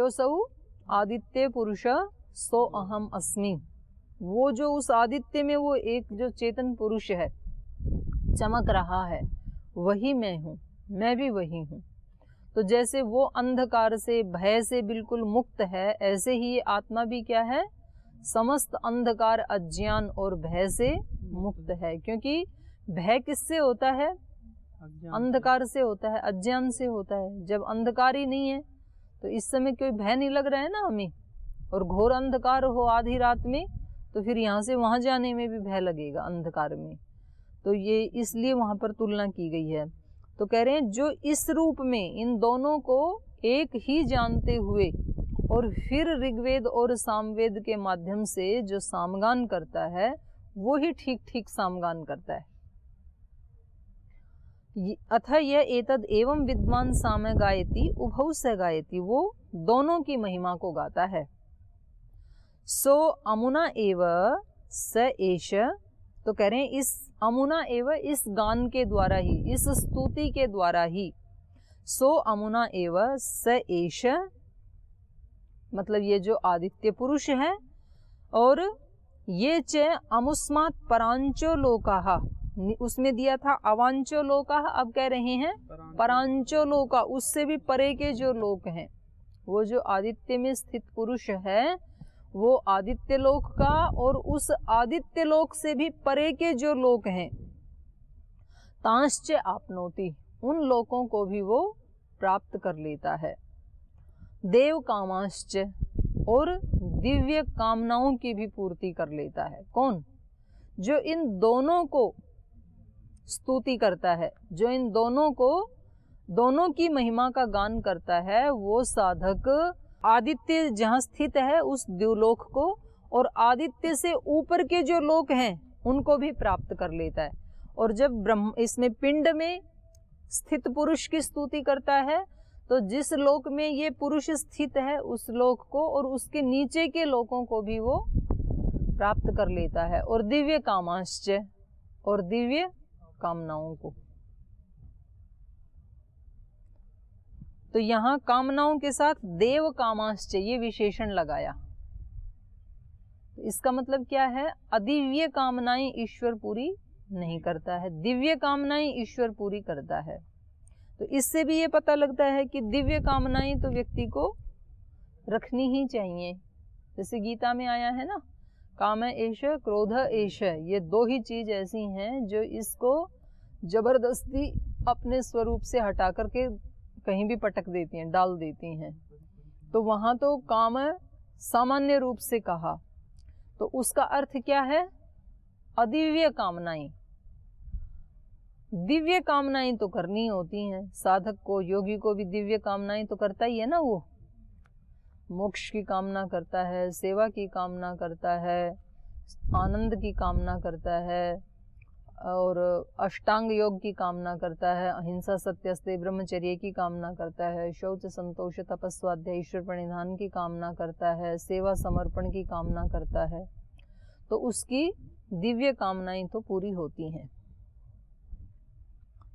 योऽसौ आदित्य पुरुष सो अहम अस्मि। वो जो उस आदित्य में वो एक जो चेतन पुरुष है चमक रहा है वही मैं हूँ, मैं भी वही हूँ। तो जैसे वो अंधकार से भय से बिल्कुल मुक्त है, ऐसे ही ये आत्मा भी क्या है, समस्त अंधकार अज्ञान और भय से मुक्त है। क्योंकि भय किससे होता है, अंधकार से होता है, अज्ञान से होता है। जब अंधकार ही नहीं है तो इस समय कोई भय नहीं लग रहा है ना हमें, और घोर अंधकार हो आधी रात में तो फिर यहाँ से वहाँ जाने में भी भय लगेगा अंधकार में। तो ये इसलिए वहाँ पर तुलना की गई है। तो कह रहे हैं जो इस रूप में इन दोनों को एक ही जानते हुए और फिर ऋग्वेद और सामवेद के माध्यम से जो सामगान करता है वो ही ठीक ठीक सामगान करता है। अथ यह एतद एवं विद्वान साम गायति उभौ स गायति, वो दोनों की महिमा को गाता है। सो अमुना एव स एष, तो कह रहे हैं इस अमुना एव इस गान के द्वारा ही, इस स्तुति के द्वारा ही, सो अमुना एव स एष मतलब ये जो आदित्य पुरुष है, और ये च अमुस्मात् परांचो लोकाः, उसमें दिया था अवांचो लोकाः, अब कह रहे हैं परांचो लोका, उससे भी परे के जो लोक हैं। वो जो आदित्य में स्थित पुरुष है वो आदित्य लोक का, और उस आदित्य लोक से भी परे के जो लोक हैं, तांश्च आपनोति, उन लोकों को भी वो प्राप्त कर लेता है। देव कामाश्च, और दिव्य कामनाओं की भी पूर्ति कर लेता है। कौन? जो इन दोनों को स्तुति करता है, जो इन दोनों को, दोनों की महिमा का गान करता है, वो साधक आदित्य जहाँ स्थित है उस द्युलोक को और आदित्य से ऊपर के जो लोक हैं उनको भी प्राप्त कर लेता है। और जब ब्रह्म इसमें पिंड में स्थित पुरुष की स्तुति करता है तो जिस लोक में ये पुरुष स्थित है उस लोक को और उसके नीचे के लोकों को भी वो प्राप्त कर लेता है। और दिव्य कामाश्च, और दिव्य कामनाओं को। तो यहाँ कामनाओं के साथ देव कामाश्च ये विशेषण लगाया। इसका मतलब क्या है? अदिव्य कामनाएं ईश्वर पूरी नहीं करता है, दिव्य कामनाएं ईश्वर पूरी करता है। तो इससे भी ये पता लगता है कि दिव्य कामनाएं तो व्यक्ति को रखनी ही चाहिए। जैसे गीता में आया है ना, काम एष क्रोध एष, ये दो ही चीज ऐसी हैं जो इसको जबरदस्ती अपने स्वरूप से हटा करके कहीं भी पटक देती हैं, डाल देती हैं। तो वहां तो काम सामान्य रूप से कहा, तो उसका अर्थ क्या है? अदिव्य कामनाएं। दिव्य कामनाएं तो करनी होती हैं साधक को, योगी को भी दिव्य कामनाएं तो करता ही है ना। वो मोक्ष की कामना करता है, सेवा की कामना करता है, आनंद की कामना करता है, और अष्टांग योग की कामना करता है, अहिंसा सत्यस्तेय ब्रह्मचर्य की कामना करता है, शौच संतोष तपस्वाध्याय ईश्वर प्रणिधान की कामना करता है, सेवा समर्पण की कामना करता है। तो उसकी दिव्य कामनाएं तो पूरी होती हैं।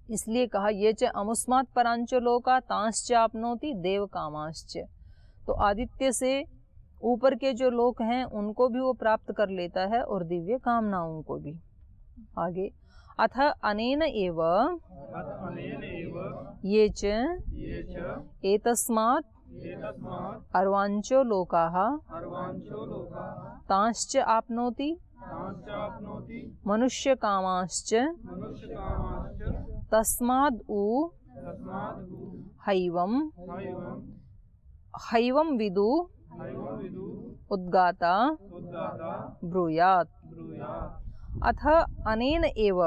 इसलिए कहा ये च अमुस्मात् परांचो लोका तांश्च आपनोति देव कामाश्च। तो आदित्य से ऊपर के जो लोक हैं उनको भी वो प्राप्त कर लेता है और दिव्य कामनाओं को भी। आगे अथ अनेन एव ये च एतस्मात् अर्वांचो लोकाः तांश्च आपनोति मनुष्य कामाश्च तस्माद् उ हैवं विदु उद्गाता ब्रूयात्। अथ अनेन एव,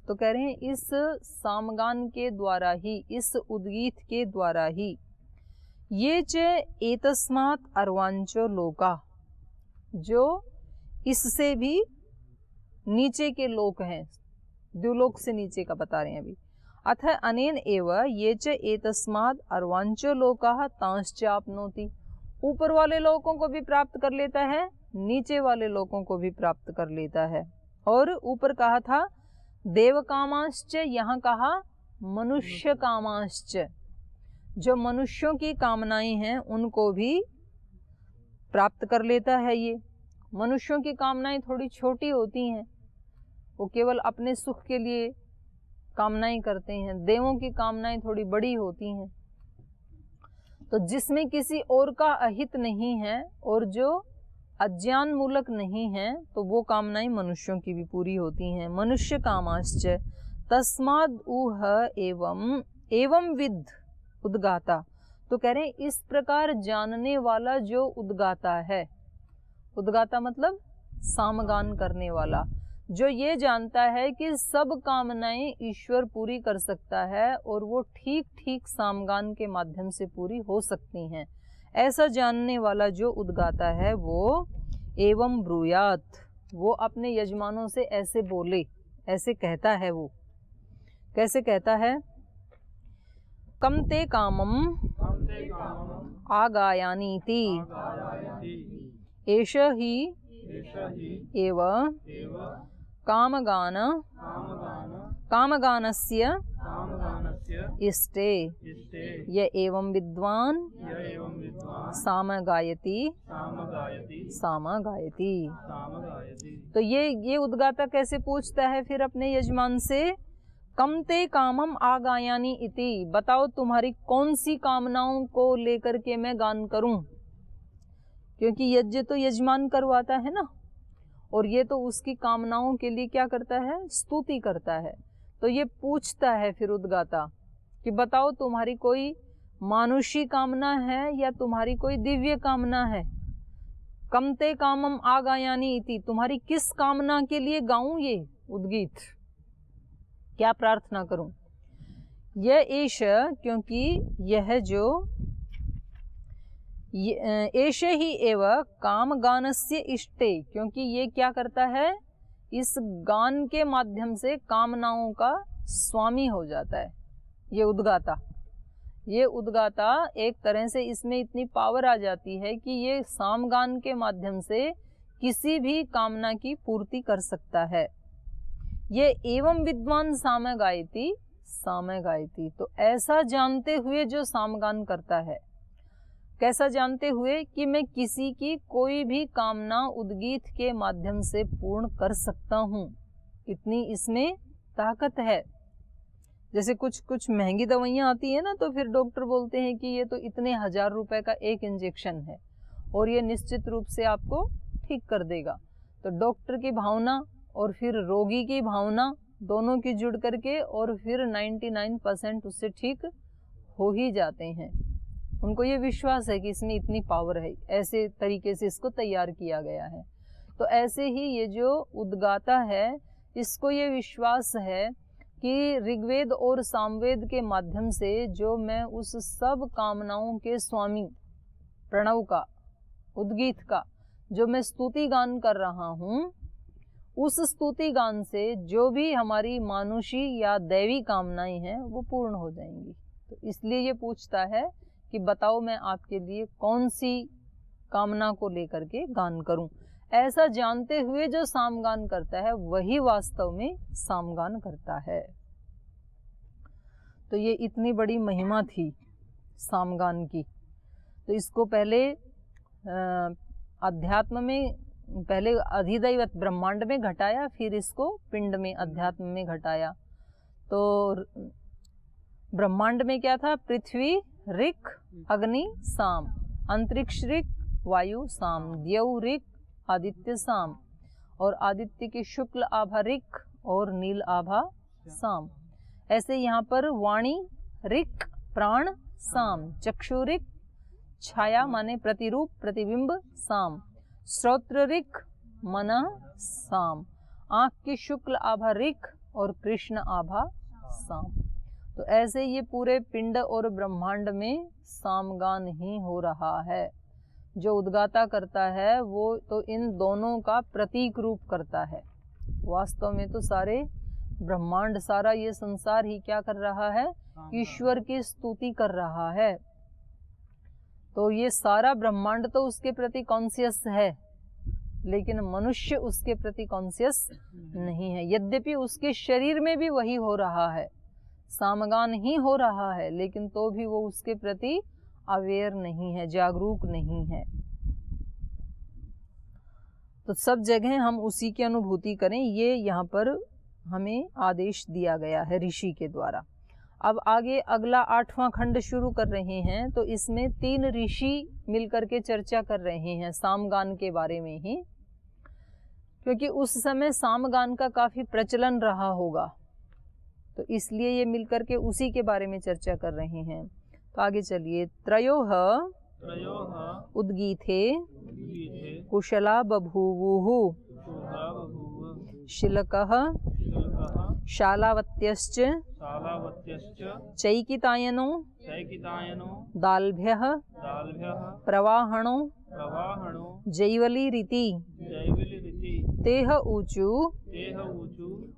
तो कह रहे हैं इस सामगान के द्वारा ही, इस उद्गीत के द्वारा ही, ये च एतस्मात् अर्वांचो लोका, जो इससे भी नीचे के लोक हैं, द्युलोक से नीचे का बता रहे हैं अभी। अथ अनेन एव ये च एतस्मात् अर्वांचो लोकाः तांश्च आपनोति, ऊपर वाले लोकों को भी प्राप्त कर लेता है, नीचे वाले लोकों को भी प्राप्त कर लेता है। और ऊपर कहा था देव कामाश्च, यहाँ कहा मनुष्य कामाश्च। जो मनुष्यों की कामनाएं हैं उनको भी प्राप्त कर लेता है। ये मनुष्यों की कामनाएं थोड़ी छोटी होती हैं, वो केवल अपने सुख के लिए कामनाएं करते हैं। देवों की कामनाएं थोड़ी बड़ी होती हैं। तो जिसमें किसी और का अहित नहीं है और जो अज्ञान मूलक नहीं है, तो वो कामनाएं मनुष्यों की भी पूरी होती हैं। मनुष्य कामाश्च तस्माद् ऊह एवं विद उद्गाता। तो कह रहे हैं इस प्रकार जानने वाला जो उद्गाता है, उद्गाता मतलब सामगान करने वाला, जो ये जानता है कि सब कामनाएं ईश्वर पूरी कर सकता है और वो ठीक ठीक सामगान के माध्यम से पूरी हो सकती हैं, ऐसा जानने वाला जो उद्गाता है वो एवं ब्रूयात, वो अपने यजमानों से ऐसे बोले, ऐसे कहता है। वो कैसे कहता है? कम ते कामम आगायानीति एष ही एव कामगानस्य इष्टे य एवं विद्वान् साम गायति। तो ये उद्गाता कैसे पूछता है फिर अपने यजमान से? कम ते कामम आगायानी इति, बताओ तुम्हारी कौन सी कामनाओं को लेकर के मैं गान करूं, क्योंकि यज्ञ तो यजमान करवाता है ना, और ये तो उसकी कामनाओं के लिए क्या करता है? स्तुति करता है। तो ये पूछता है फिर उद्गाता कि बताओ तुम्हारी कोई मानुषी कामना है या तुम्हारी कोई दिव्य कामना है? कम ते कामम आगायानी इति, तुम्हारी किस कामना के लिए गाऊं ये उद्गीत, क्या प्रार्थना करूं? यह एष, क्योंकि यह जो एष ही एव काम गानस्य इष्टे, क्योंकि ये क्या करता है? इस गान के माध्यम से कामनाओं का स्वामी हो जाता है ये उद्गाता। ये उद्गाता एक तरह से इसमें इतनी पावर आ जाती है कि ये सामगान के माध्यम से किसी भी कामना की पूर्ति कर सकता है। ये एवं विद्वान साम गायति, तो ऐसा जानते हुए जो सामगान करता है, कैसा जानते हुए? कि मैं किसी की कोई भी कामना उद्गीत के माध्यम से पूर्ण कर सकता हूँ, इतनी इसमें ताकत है। जैसे कुछ महंगी दवाइयाँ आती है ना, तो फिर डॉक्टर बोलते हैं कि ये तो इतने 1000 रुपए का एक इंजेक्शन है और ये निश्चित रूप से आपको ठीक कर देगा। तो डॉक्टर की भावना और फिर रोगी की भावना दोनों की जुड़ करके और फिर 99% उससे ठीक हो ही जाते हैं। उनको ये विश्वास है कि इसमें इतनी पावर है, ऐसे तरीके से इसको तैयार किया गया है। तो ऐसे ही ये जो उद्गाता है, इसको ये विश्वास है कि ऋग्वेद और सामवेद के माध्यम से जो मैं उस सब कामनाओं के स्वामी प्रणव का, उद्गीत का जो मैं स्तुति गान कर रहा हूँ, उस स्तुति गान से जो भी हमारी मानुषी या दैवी कामनाएं हैं वो पूर्ण हो जाएंगी। तो इसलिए ये पूछता है कि बताओ मैं आपके लिए कौन सी कामना को लेकर के गान करूं। ऐसा जानते हुए जो सामगान करता है वही वास्तव में सामगान करता है। तो ये इतनी बड़ी महिमा थी सामगान की। तो इसको पहले अध्यात्म में, पहले अधिदैवत ब्रह्मांड में घटाया, फिर इसको पिंड में अध्यात्म में घटाया। तो ब्रह्मांड में क्या था? पृथ्वी ऋक अग्नि साम, अंतरिक्ष ऋक वायु साम, द्यौ ऋक आदित्य साम, और आदित्य की शुक्ल आभा ऋक और नील आभा साम। ऐसे यहाँ पर वाणी ऋक प्राण साम, चक्षु ऋक छाया माने प्रतिरूप प्रतिबिंब साम, श्रोत्र ऋक मन साम, आँख की शुक्ल आभा ऋक और कृष्ण आभा साम। तो ऐसे ये पूरे पिंड और ब्रह्मांड में सामगान ही हो रहा है। जो उद्गाता करता है वो तो इन दोनों का प्रतीक रूप करता है। वास्तव में तो सारे ब्रह्मांड, सारा ये संसार ही क्या कर रहा है? ईश्वर की स्तुति कर रहा है। तो ये सारा ब्रह्मांड तो उसके प्रति कॉन्शियस है, लेकिन मनुष्य उसके प्रति कॉन्शियस नहीं है। यद्यपि उसके शरीर में भी वही हो रहा है, सामगान ही हो रहा है, लेकिन तो भी वो उसके प्रति अवेयर नहीं है, जागरूक नहीं है। तो सब जगह हम उसी की अनुभूति करें, ये यहाँ पर हमें आदेश दिया गया है ऋषि के द्वारा। अब आगे अगला 8वां खंड शुरू कर रहे हैं। तो इसमें 3 ऋषि मिलकर के चर्चा कर रहे हैं सामगान के बारे में ही, क्योंकि उस समय सामगान का काफी प्रचलन रहा होगा, तो इसलिए ये मिलकर के उसी के बारे में चर्चा कर रहे हैं। तो आगे चलिए। त्रयोः उद्गीथे कुशला बभूवुः शिलकः शालावत्यश्च चैकितायनो दाल्भ्यः प्रवाहणो जैवलीरिति तेह ऊचु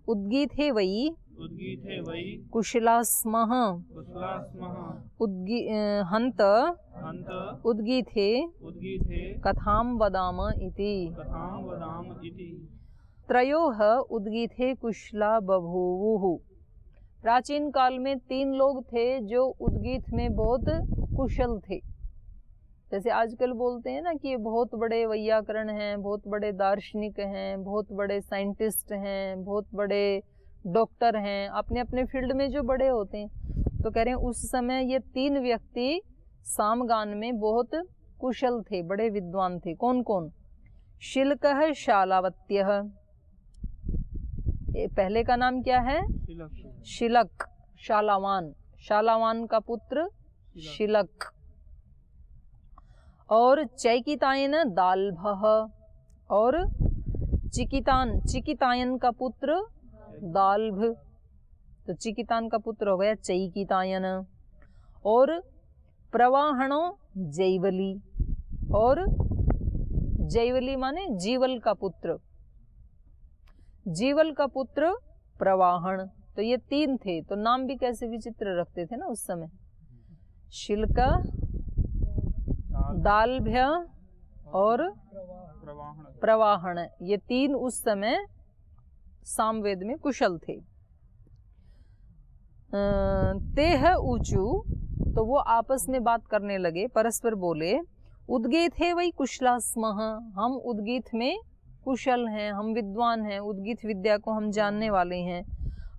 उद्गीथे वै कुशलास्मः हन्त उद्गीथे कथां वदाम इति। त्रयोः उद्गीथे कुशला बभूवुः। प्राचीन काल में 3 लोग थे जो उद्गीत में बहुत कुशल थे। जैसे आजकल बोलते हैं ना कि ये बहुत बड़े वैयाकरण हैं, बहुत बड़े दार्शनिक हैं, बहुत बड़े साइंटिस्ट हैं, बहुत बड़े डॉक्टर हैं, अपने अपने फील्ड में जो बड़े होते हैं। तो कह रहे हैं उस समय ये 3 व्यक्ति सामगान में बहुत कुशल थे, बड़े विद्वान थे। कौन कौन? शिलकः शालावत्यः। पहले का नाम क्या है? शिलक। शालावान, शालावान का पुत्र शिलक। और चैकितायन दाल्भः। और चिकितान, चिकितायन का पुत्र दाल्भ। तो चिकितान का पुत्र हो गया चैकितायन। और प्रवाहणो जैवली। और जैवली माने जीवल का पुत्र, जीवल का पुत्र प्रवाहण। तो ये 3 थे। तो नाम भी कैसे विचित्र रखते थे ना उस समय। शिल्क, दाल्भ्य और प्रवाहण, ये 3 उस समय सामवेद में कुशल थे। तेह ऊचू, तो वो आपस में बात करने लगे, परस्पर बोले, उद्गीत है वही कुशला स्मः। हम उद्गीत में कुशल हैं, हम विद्वान हैं, उद्गीत विद्या को हम जानने वाले हैं।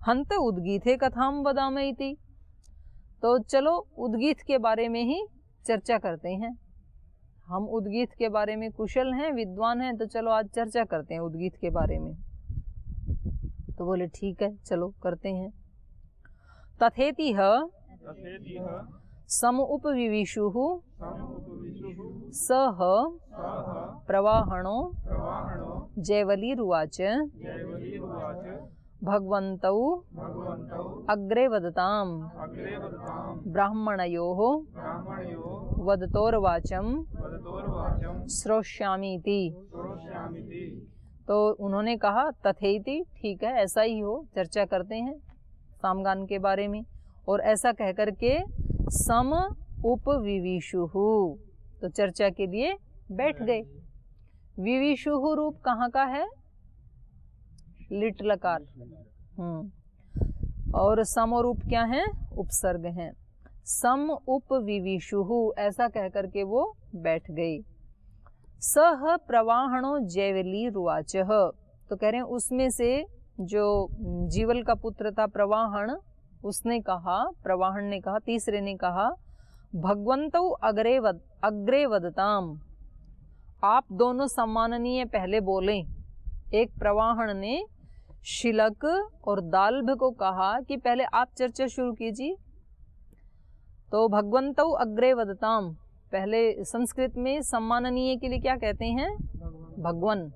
हंत उद्गीत है कथाम वदामि इति। तो चलो उद्गीत के बारे में ही चर्चा करते हैं। हम उद्गीत के बारे में कुशल हैं, विद्वान हैं, तो चलो आज चर्चा करते हैं उद्गीत के बारे में। तो बोले ठीक है, चलो करते हैं। तथेतिह सम उपविविशुः सह प्रवाहणो जैवलीरुवाच भगवन्तौ अग्रे वदताम् ब्राह्मणयोः वदतोर्वाचम् श्रोष्यामीति। तो उन्होंने कहा तथेति, ठीक है ऐसा ही हो, चर्चा करते हैं सामगान के बारे में। और ऐसा कहकर के सम उपविविशुः, तो चर्चा के लिए बैठ गए। विविशुः रूप कहाँ का है? लिट लकार। और सम रूप क्या है? उपसर्ग हैं। सम उपविविशुः, ऐसा कहकर के वो बैठ गए। सह प्रवाहणो जैवली रुवाचः, तो कह रहे हैं उसमें से जो जीवल का पुत्र था प्रवाहण, उसने कहा, प्रवाहण ने कहा, तीसरे ने कहा, भगवन्तौ अग्रे वदताम, आप दोनों सम्माननीय पहले बोलें। एक प्रवाहण ने शिलक और दाल्भ को कहा कि पहले आप चर्चा शुरू कीजिए। तो भगवन्तौ अग्रे वदताम, पहले संस्कृत में सम्माननीय के लिए क्या कहते हैं? भगवन।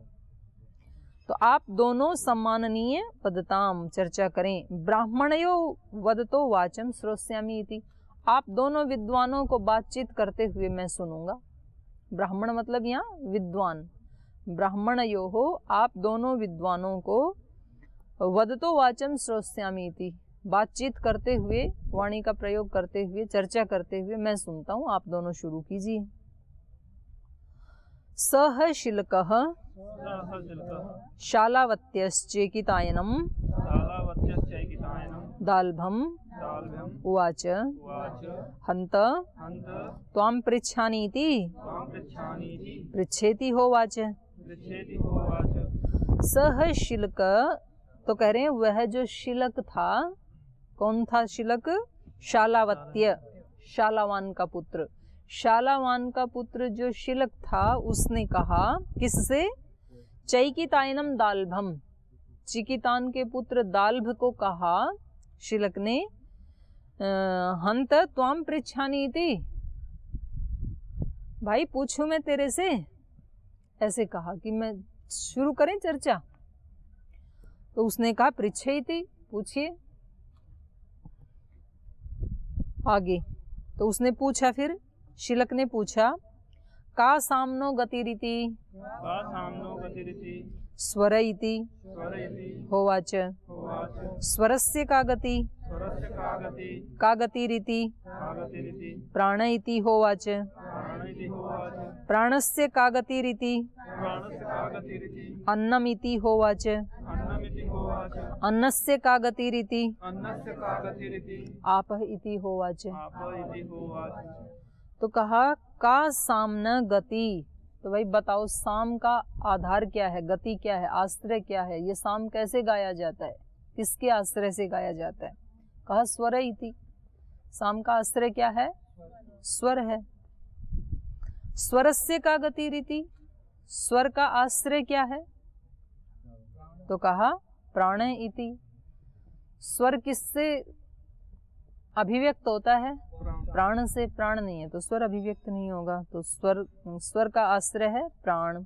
तो आप दोनों सम्माननीय वदताम, चर्चा करें। ब्राह्मणयो वदतो वाचम श्रोष्यामि इति, आप दोनों विद्वानों को बातचीत करते हुए मैं सुनूंगा। ब्राह्मण मतलब यहाँ विद्वान। ब्राह्मणयो हो, आप दोनों विद्वानों को वदतो वाचम श्रोष्यामि इति, बातचीत करते हुए, वाणी का प्रयोग करते हुए, चर्चा करते हुए मैं सुनता हूँ, आप दोनों शुरू कीजिए। सह शिल्कः शालावत्यश्चैकितायनं दाल्भं दाल्भ्यम् उवाच उवाच हन्त हन्त त्वां पृच्छामीति त्वां पृच्छामीति पृच्छेति होवाच। पृच्छेति होवाच। सह शिलक, तो कह रहे हैं वह जो शिलक था, कौन था शिलक? शालावत्य, शालावान का पुत्र। शालावान का पुत्र जो शिलक था उसने कहा किससे? चैकितायनम दाल्भम, चिकितान के पुत्र दाल्भ को कहा शिलक ने, हंत त्वाम पृच्छानीति, भाई पूछूं मैं तेरे से, ऐसे कहा कि मैं शुरू करें चर्चा। तो उसने कहा पृच्छेति, पूछिए आगे। तो उसने पूछा, फिर शिलक ने पूछा का सामनो गतिरिति का सामनो गतिरिति स्वर इति स्वर इति होवाच। होवाच। स्वरस्य का गति स्वरस्य का गति का गतिरिति का गतिरिति प्राण इति होवाच। प्राण इति होवाच। प्राणस्य का गतिरिति प्राणस्य का गतिरिति अन्नम इति होवाच। अन्नमिति होवाच। अन्नस्य का गतिरिति अन्नस्य का गतिरिति आपः इति होवाच। आप इति होवाच। तो कहा का सामन गति, तो भाई बताओ साम का आधार क्या है, गति क्या है, आश्रय क्या है, ये साम कैसे गाया जाता है, किसके आश्रय से गाया जाता है? कहा स्वर इति, साम का आश्रय क्या है? स्वर है। स्वरस्य का गति रीति, स्वर का आश्रय क्या है? तो कहा प्राण इति। स्वर किससे अभिव्यक्त होता है? प्राण से। प्राण नहीं है तो स्वर अभिव्यक्त नहीं होगा, तो स्वर का आश्रय है प्राण।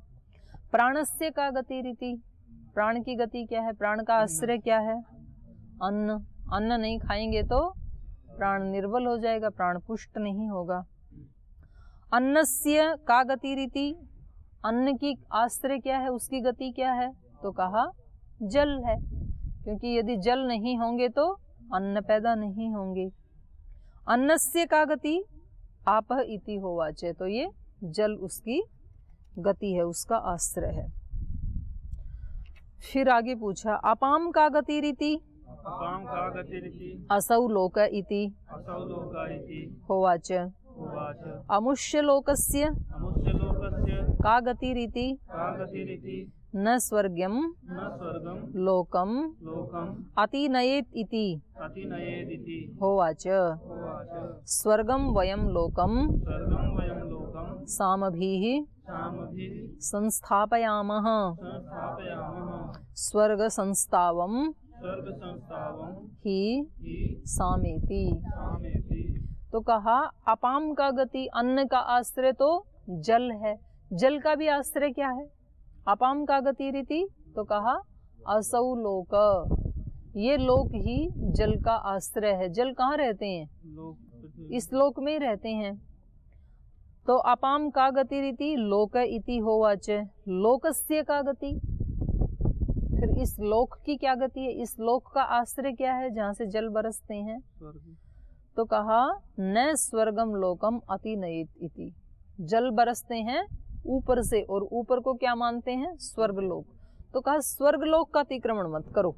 प्राणस्य का गति रीति, प्राण की गति क्या है, प्राण का आश्रय क्या है? अन्न। अन्न नहीं खाएंगे तो प्राण निर्बल हो जाएगा, प्राण पुष्ट नहीं होगा। अन्नस्य का गति रीति, अन्न की आश्रय क्या है, उसकी गति क्या है? तो कहा जल है, क्योंकि यदि जल नहीं होंगे तो अन्न पैदा नहीं होंगे। अन्नस्य का गति आपः इति होवाच, तो ये जल उसकी गति है, उसका आश्रय है। फिर आगे पूछा अपाम का गति रीति अपाम का गतिरिति असौ लोक इति असौ लोक इति होवाच। होवाच। अमुष्य लोकस्य अमुष्य लोकस्य का गति रीति का गतिरिति न स्वर्गम न स्वर्गं लोकम लोकम् अतिनयेत इति अतिनयेदिति होवाच। होवाच। स्वर्गम वयम लोकम स्वर्गं वयं लोकं सामभिः सामभिः संस्थापयामः संस्थापयामः स्वर्ग संस्थावम स्वर्गसंस्थावं ही हि सामेति। सामेति। तो कहा अपाम का गति, अन्न का आश्रय तो जल है, जल का भी आश्रय क्या है? अपाम का गति रीति, तो कहा असौ लोक, ये लोक ही जल का आश्रय है। जल कहाँ रहते हैं? लोक इस लोक में रहते हैं। तो अपाम का गति रीति लोक इति होवाच। लोकस्य का गति, फिर इस लोक की क्या गति है? इस लोक का आश्रय क्या है जहाँ से जल बरसते हैं? स्वर्ग। तो कहा न स्वर्गम लोकम अतिनयेत इति, जल बरसते हैं ऊपर से, और ऊपर को क्या मानते हैं? स्वर्गलोक। तो कहा स्वर्गलोक का अतिक्रमण मत करो,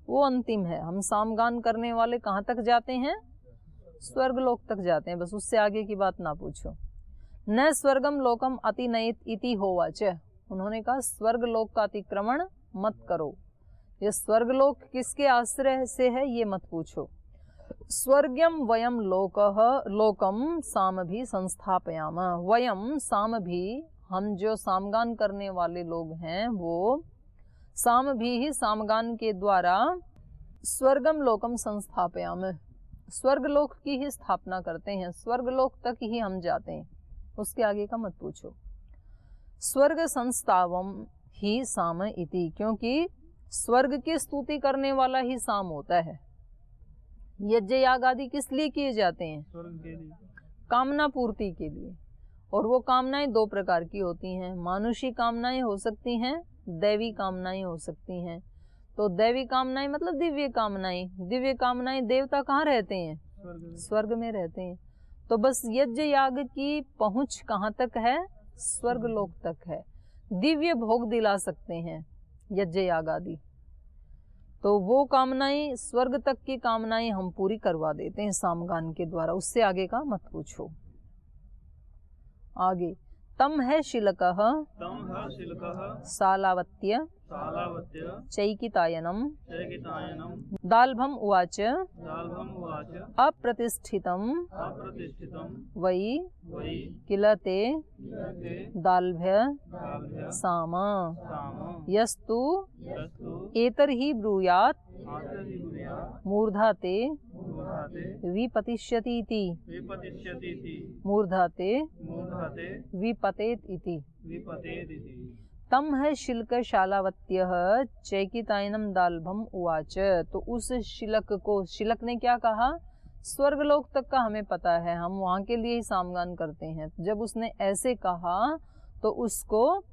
वो अंतिम है। हम सामगान करने वाले कहाँ तक जाते हैं? स्वर्गलोक तक जाते हैं, बस उससे आगे की बात ना पूछो। न स्वर्गम लोकम अतिनयेत इति होवाच, उन्होंने कहा स्वर्गलोक का अतिक्रमण मत करो। ये स्वर्गलोक किसके आश्रय से है ये मत पूछो। स्वर्गम वयम लोकम सामभि संस्थापयाम, वयम सामभि, हम जो सामगान करने वाले लोग हैं वो सामभि ही सामगान के द्वारा स्वर्गम लोकम संस्थापयाम, स्वर्गलोक की ही स्थापना करते हैं, स्वर्गलोक तक ही हम जाते हैं, उसके आगे का मत पूछो। स्वर्ग संस्थावम ही साम इति, क्योंकि स्वर्ग की स्तुति करने वाला ही साम होता है। यज्ञ याग आदि किस लिए किए जाते हैं? स्वर्ग के लिए। कामना पूर्ति के लिए। और वो कामनाएं दो प्रकार की होती हैं, मानुषी कामनाएं हो सकती हैं, दैवी कामनाएं हो सकती हैं। तो दैवी कामनाएं मतलब दिव्य कामनाएं, दिव्य कामनाएं देवता कहाँ रहते हैं? स्वर्ग में रहते हैं। तो बस यज्ञ याग की पहुंच कहाँ तक है? स्वर्गलोक तक है। दिव्य भोग दिला सकते हैं यज्ञ याग आदि। तो वो कामनाएं, स्वर्ग तक की कामनाएं हम पूरी करवा देते हैं सामगान के द्वारा। उससे आगे का मत पूछो। आगे तम है शिलकः तम ह शिल्कः सालावत्य सालावत्य चैकितायनम चैकितायनम दाल्भम उवाच दाल्भम उवाच अप्रतिष्ठितम अप्रतिष्ठितं वै वै किल ते ते दाल्भ्य दाल्भ्य साम साम यस्तु यस्तु एतर्हि ब्रूयात् आत्मनिर्भया मूर्धा ते मूर्धाते विपतिष्यति इति। विपतिष्यतीति मूर्धाते मूर्धाते विपतेत इति। विपतेदिति। तम है शिल्क शालावत्यः चैकितायनम दाल्भम उवाच। तो उस शिलक को, शिलक ने क्या कहा, स्वर्गलोक तक का हमें पता है, हम वहां के लिए ही सामगान करते हैं। जब उसने ऐसे कहा तो उसको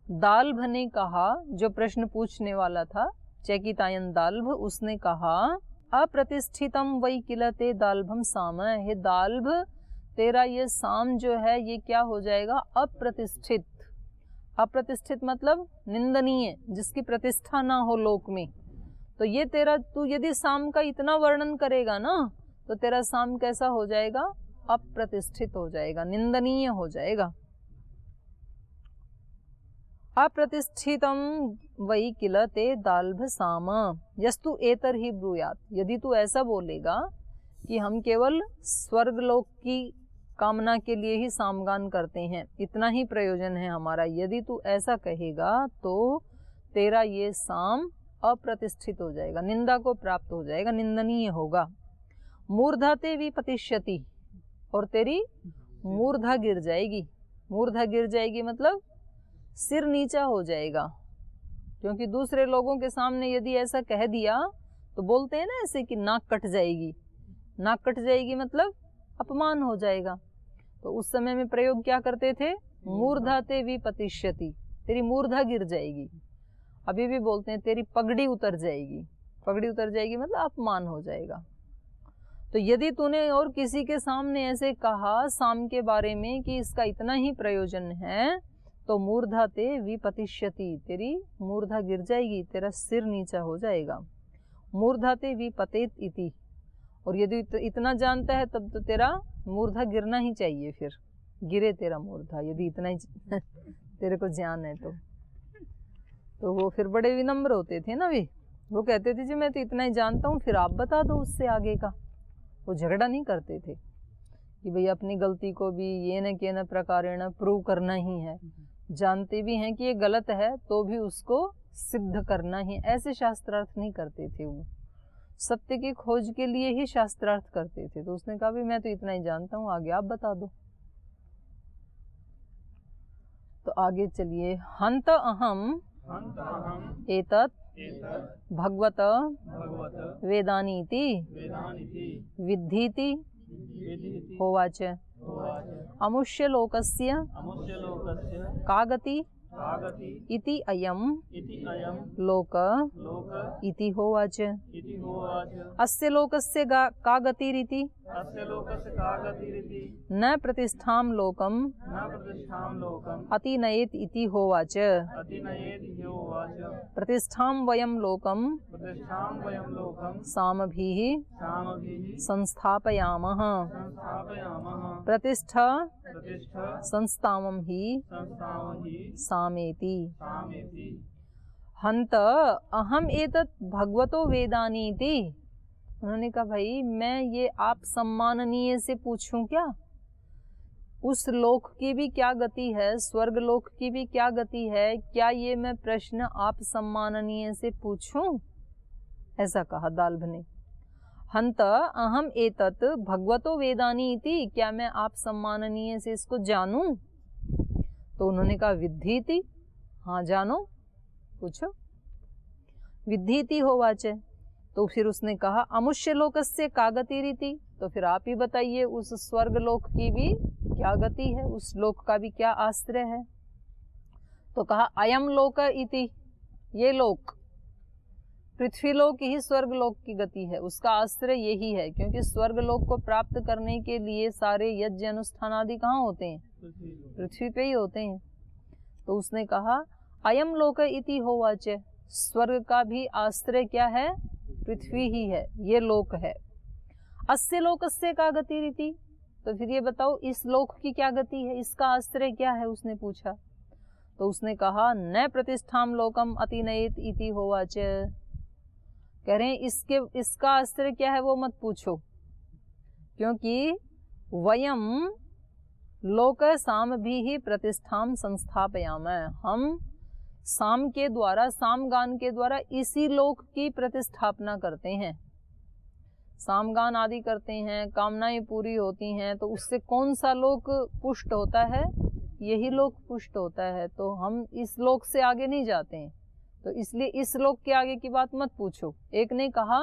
दाल्भ ने कहा, जो प्रश्न पूछने वाला था चैकितायन दाल्भ, उसने कहा अप्रतिष्ठितम वै किल ते दाल्भम साम। हे दाल्भ, तेरा ये साम जो है ये क्या हो जाएगा, अप्रतिष्ठित। अप्रतिष्ठित मतलब निंदनीय, जिसकी प्रतिष्ठा ना हो लोक में। तो ये तेरा, तू यदि साम का इतना वर्णन करेगा ना, तो तेरा साम कैसा हो जाएगा, अप्रतिष्ठित हो जाएगा, निंदनीय हो जाएगा। अप्रतिष्ठितम वै किल ते दाल्भ साम यस्तु एतर ही ब्रूयात। यदि तू ऐसा बोलेगा कि हम केवल स्वर्गलोक की कामना के लिए ही सामगान करते हैं, इतना ही प्रयोजन है हमारा, यदि तू ऐसा कहेगा तो तेरा ये साम अप्रतिष्ठित हो जाएगा, निंदा को प्राप्त हो जाएगा, निंदनीय होगा। मूर्धा ते विपतिष्यति, और तेरी मूर्धा गिर जाएगी। मूर्धा गिर जाएगी मतलब सिर नीचा हो जाएगा, क्योंकि दूसरे लोगों के सामने यदि ऐसा कह दिया तो बोलते हैं ना ऐसे कि नाक कट जाएगी। नाक कट जाएगी मतलब अपमान हो जाएगा। तो उस समय में प्रयोग क्या करते थे, मूर्धा ते विपतिष्यति, तेरी मूर्धा गिर जाएगी। अभी भी बोलते हैं तेरी पगड़ी उतर जाएगी। पगड़ी उतर जाएगी मतलब अपमान हो जाएगा। तो यदि तूने और किसी के सामने ऐसे कहा साम के बारे में कि इसका इतना ही प्रयोजन है, तो मूर्धा ते विपतिष्यति, तेरी मूर्धा गिर जाएगी, तेरा सिर नीचा हो जाएगा। मूर्धा ते विपतेत इति, और यदि इतना जानता है तब तो तेरा मूर्धा गिरना ही चाहिए, फिर गिरे तेरा मूर्धा, यदि इतना ही तेरे को ज्ञान है तो वो फिर बड़े विनम्र होते थे ना वे। वो कहते थे जी मैं तो इतना ही जानता हूँ, फिर आप बता दो उससे आगे का। वो झगड़ा नहीं करते थे कि भाई अपनी गलती को भी ये न के न प्रकारेण प्रूव करना ही है। जानते भी हैं कि ये गलत है तो भी उसको सिद्ध करना ही, ऐसे शास्त्रार्थ नहीं करते थे। वो सत्य की खोज के लिए ही शास्त्रार्थ करते थे। तो उसने कहा भी मैं तो इतना ही जानता हूँ, आगे आप बता दो। तो आगे चलिए, हंत अहम एतत् भगवत वेदानीति विद्धीति होवाच। अमुष्य लोकस्य का गति इति अयम लोक इति होवाच। अस्य लोकस्य का गतिरिति न प्रतिष्ठां लोकम अतिनयेत इति होवाच। प्रतिष्ठां वयं लोकम सामभिः संस्थापयामः। प्रतिष्ठा संस्थावं हि सामेति। हंत अहम एतत् भगवतो वेदानीति। उन्होंने कहा भाई मैं ये आप सम्माननीय से पूछूं क्या, उस लोक की भी क्या गति है, स्वर्ग लोक की भी क्या गति है, क्या ये मैं प्रश्न आप सम्माननीय से पूछूं, ऐसा कहा दाल्भ ने। हंत अहम एतत् भगवतो वेदानीति, क्या मैं आप सम्माननीय से इसको जानूं। तो उन्होंने कहा विद्धीति, हाँ जानो, पूछो। विद्धीति होवाच। तो फिर उसने कहा अमुष्य लोकस्य का गतिरिति, तो फिर आप ही बताइए उस स्वर्ग लोक की भी क्या गति है, उस लोक का भी क्या आश्रय है। तो कहा अयम लोक इति, ये लोक पृथ्वी लोक ही स्वर्ग लोक की गति है, उसका आश्रय यही है। क्योंकि स्वर्ग लोक को प्राप्त करने के लिए सारे यज्ञ अनुष्ठान आदि कहाँ होते हैं, पृथ्वी पे ही होते हैं। तो उसने कहा अयम लोक इति होवाच, स्वर्ग का भी आश्रय क्या है? पृथ्वी ही है, ये लोक है। अस्य लोकस्य का गति रीति, तो फिर ये बताओ इस लोक की क्या गति है, इसका आश्रय क्या है, उसने पूछा। तो उसने कहा न प्रतिष्ठाम लोकम अतिनयेत इति होवाच, कह रहे हैं इसका आश्रय क्या है वो मत पूछो, क्योंकि वयम लोक साम भी ही प्रतिष्ठाम संस्थापयाम, हम साम के द्वारा, सामगान के द्वारा इसी लोक की प्रतिष्ठापना करते हैं। सामगान आदि करते हैं, कामनाएं पूरी होती हैं, तो उससे कौन सा लोक पुष्ट होता है? यही लोक पुष्ट होता है। तो हम इस लोक से आगे नहीं जाते हैं, तो इसलिए इस लोक के आगे की बात मत पूछो। एक ने कहा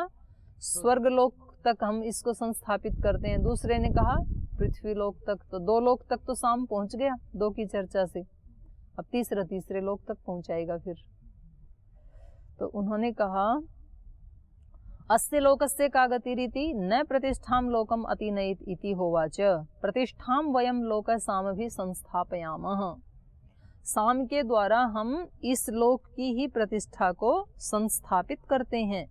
स्वर्ग लोक तक हम इसको संस्थापित करते हैं, दूसरे ने कहा पृथ्वी लोक तक। तो 2 लोक तक तो साम पहुंच गया 2 की चर्चा से, अब तीसरे लोक तक पहुंचाएगा फिर। तो उन्होंने कहा अस्य लोकस्य का गतिरीति न प्रतिष्ठाम लोकम अतिनयेत इति होवाच, प्रतिष्ठाम वयम लोक साम भी संस्थापयामः, साम के द्वारा हम इस लोक की ही प्रतिष्ठा को संस्थापित करते हैं।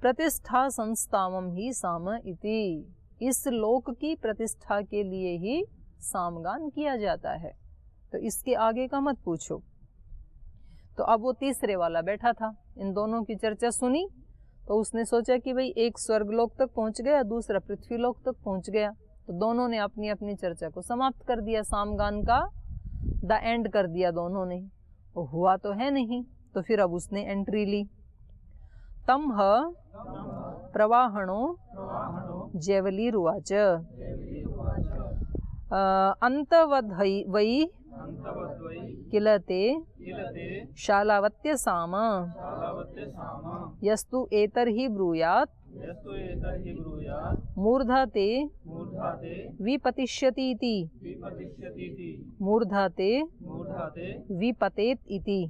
प्रतिष्ठा संस्थावम ही साम इति, इस लोक की प्रतिष्ठा के लिए ही सामगान किया जाता है। तो इसके आगे का मत पूछो। तो अब वो तीसरे वाला बैठा था, इन दोनों की चर्चा सुनी, तो उसने सोचा कि भाई एक स्वर्गलोक तक पहुंच गया, दूसरा पृथ्वीलोक तक पहुंच गया, तो दोनों ने अपनी अपनी चर्चा को समाप्त कर दिया, सामगान का द एंड कर दिया दोनों ने। वो हुआ तो है नहीं, तो फिर अब उसने एंट्री ली। तम प्रवाहणो जैवलीरुवाच अंतवद्वै किलते शालावत्य साम यस्तु एतर्हि ब्रूयात् मूर्धा ते विपतिष्यति इति, मूर्धा ते विपतेत् इति।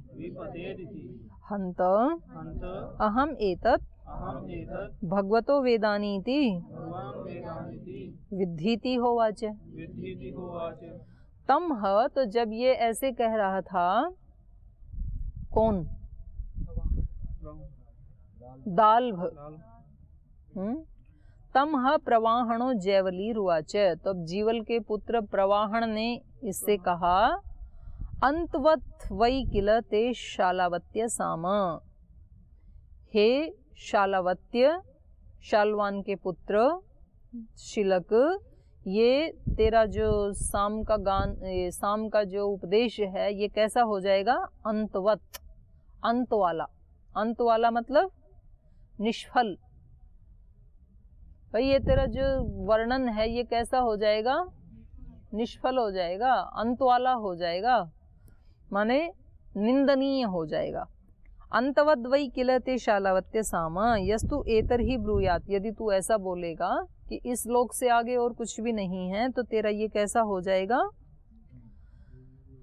हन्त अहम एतत् भगवतो वेदानीति विद्धीति होवाच। तम तो जब ये ऐसे कह रहा था, कौन? दाल्भ। तम प्रवाहणो जैवलीरुवाच, तब जीवल के पुत्र प्रवाहण ने इससे कहा अंतवत् वै किल ते शालावत्य साम, हे शालावत्य, शालवान के पुत्र शिलक, ये तेरा जो साम का गान, साम का जो उपदेश है ये कैसा हो जाएगा? अंतवत, अंत वाला। अंत वाला मतलब निष्फल। भाई ये तेरा जो वर्णन है ये कैसा हो जाएगा? निष्फल हो जाएगा, अंत वाला हो जाएगा, माने निंदनीय हो जाएगा। अंतवद वै किलते शालावत्य साम यस्तु एतर ही ब्रूयात, यदि तू ऐसा बोलेगा कि इस लोक से आगे और कुछ भी नहीं है, तो तेरा ये कैसा हो जाएगा?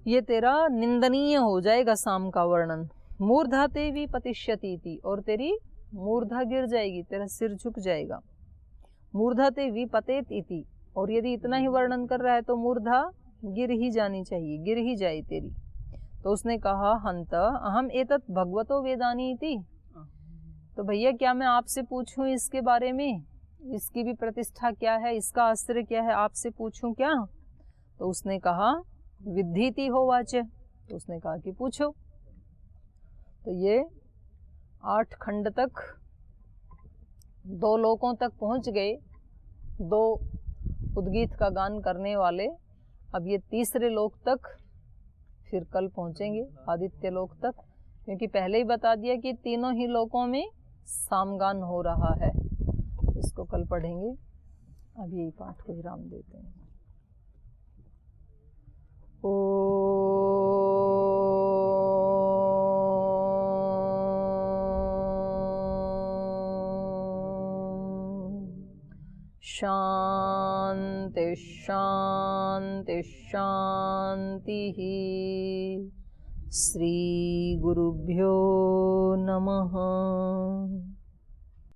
ये तेरा निंदनीय हो जाएगा साम का वर्णन। मूर्धा ते विपतिष्यति इति, और तेरी मूर्धा गिर जाएगी, तेरा सिर झुक जाएगा। मूर्धा ते विपतेत इति, और यदि इतना ही वर्णन कर रहा है तो मूर्धा गिर ही जानी चाहिए, गिर ही जाए तेरी। तो उसने कहा हंत अहम एतत् भगवतो वेदानी इति, तो भैया क्या मैं आपसे पूछूं इसके बारे में, इसकी भी प्रतिष्ठा क्या है, इसका आश्रय क्या है, आपसे पूछूं क्या? तो उसने कहा विद्धीति होवाच, तो उसने कहा कि पूछो। तो ये 8 खंड तक 2 लोकों तक पहुंच गए, 2 उद्गीत का गान करने वाले। अब ये तीसरे लोक तक फिर कल पहुंचेंगे, आदित्य लोक तक, क्योंकि पहले ही बता दिया कि तीनों ही लोकों में सामगान हो रहा है। इसको कल पढ़ेंगे, अब यही पाठ को विराम देते हैं। शांति शांति शांति। श्री गुरुभ्यो नमः।